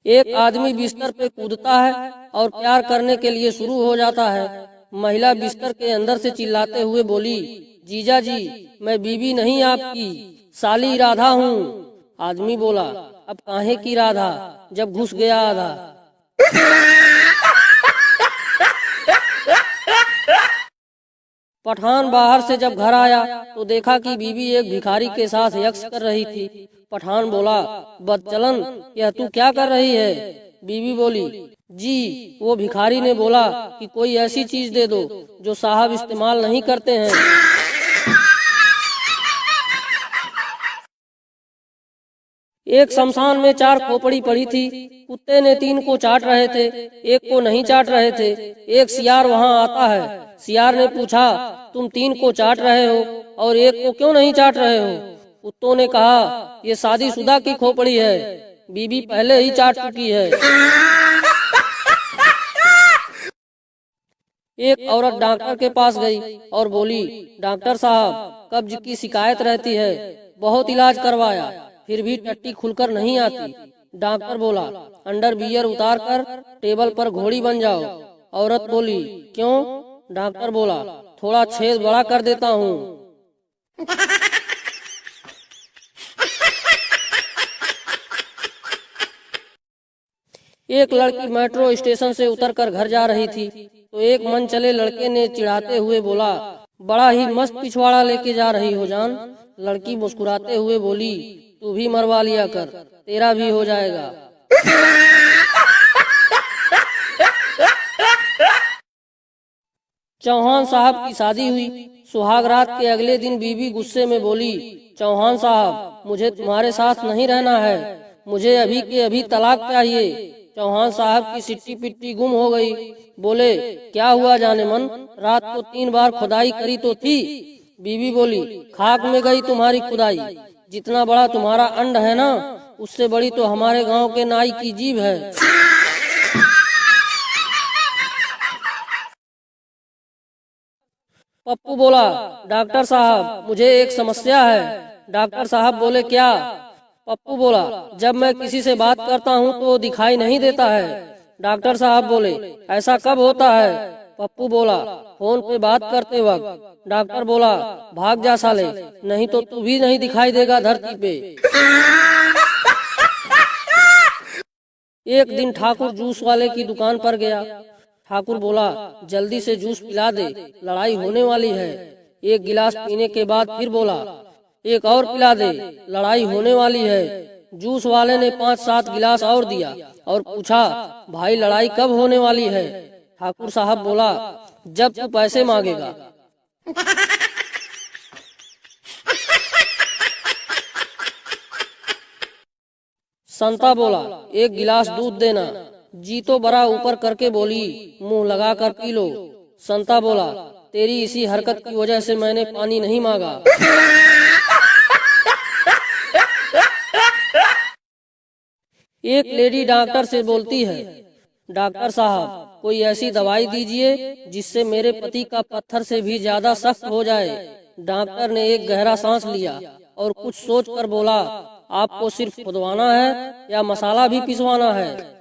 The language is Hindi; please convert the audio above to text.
एक आदमी बिस्तर पे कूदता है और प्यार करने के लिए शुरू हो जाता है। महिला बिस्तर के अंदर से चिल्लाते हुए बोली, जीजा जी, मैं बीवी नहीं आपकी, साली राधा हूँ। आदमी बोला, अब काहे की राधा, जब घुस गया आधा। पठान बाहर से जब घर आया तो देखा कि बीवी एक भिखारी के साथ यक्स कर रही थी। पठान बोला, बदचलन, यह तू क्या कर रही है? बीवी बोली, जी, वो भिखारी ने बोला कि कोई ऐसी चीज दे दो जो साहब इस्तेमाल नहीं करते हैं। एक शमशान में 4 खोपड़ी पड़ी थी। कुत्ते ने 3 को चाट रहे थे, एक को नहीं चाट रहे थे। एक सियार वहां आता है। सियार ने पूछा, तुम 3 को चाट रहे हो और एक को क्यों नहीं चाट रहे हो? कुत्तों ने कहा, ये शादीशुदा की खोपड़ी है, बीबी पहले ही चाट चुकी है। एक औरत डॉक्टर के पास गई और बोली, डॉक्टर साहब, कब्ज की शिकायत रहती है, बहुत इलाज करवाया, फिर भी टट्टी खुलकर नहीं आती। डॉक्टर बोला, अंडर बियर उतार कर टेबल पर घोड़ी बन जाओ। औरत बोली, क्यों? डॉक्टर बोला, थोड़ा छेद बड़ा कर देता हूँ। एक लड़की मेट्रो स्टेशन से उतरकर घर जा रही थी तो एक मन चले लड़के ने चिढ़ाते हुए बोला, बड़ा ही मस्त पिछवाड़ा लेके जा रही हो जान। लड़की मुस्कुराते हुए बोली, तू भी मरवा लिया कर, तेरा भी हो जाएगा। चौहान साहब की शादी हुई। सुहाग रात के अगले दिन बीवी गुस्से में बोली, चौहान साहब, मुझे तुम्हारे साथ नहीं रहना है, मुझे अभी के अभी तलाक चाहिए। चौहान साहब की सिट्टी पिट्टी गुम हो गई। बोले, क्या हुआ जाने मन, रात को 3 बार खुदाई करी तो थी? बीवी बोली, खाक में गई तुम्हारी खुदाई, जितना बड़ा तुम्हारा अंड है ना, उससे बड़ी तो हमारे गांव के नाई की जीभ है। पप्पू बोला, डॉक्टर साहब, मुझे एक समस्या है। डॉक्टर साहब बोले, क्या? पप्पू बोला, जब मैं किसी से बात करता हूँ तो दिखाई नहीं देता है। डॉक्टर साहब बोले, ऐसा कब होता है? पप्पू बोला, फोन पे बात करते वक्त। डॉक्टर बोला, भाग जा साले, नहीं तो तू भी नहीं दिखाई देगा धरती पे। एक दिन ठाकुर जूस वाले की दुकान पर गया। ठाकुर बोला, जल्दी से जूस पिला दे, लड़ाई होने वाली है। एक गिलास पीने के बाद फिर बोला, एक और पिला दे, लड़ाई होने वाली है। जूस वाले ने 5-7 गिलास और दिया और पूछा, भाई लड़ाई कब होने वाली है? ठाकुर साहब बोला, जब तू पैसे मांगेगा। संता बोला, एक गिलास दूध देना। जीतो बड़ा ऊपर करके बोली, मुंह लगा कर पी लो। संता बोला, तेरी इसी हरकत की वजह से मैंने पानी नहीं मांगा। एक लेडी डॉक्टर से बोलती है, डॉक्टर साहब, कोई ऐसी दवाई दीजिए जिससे मेरे पति का पत्थर से भी ज्यादा सख्त हो जाए। डॉक्टर ने एक गहरा सांस लिया और कुछ सोच कर बोला, आपको सिर्फ खुदवाना है या मसाला भी पिसवाना है?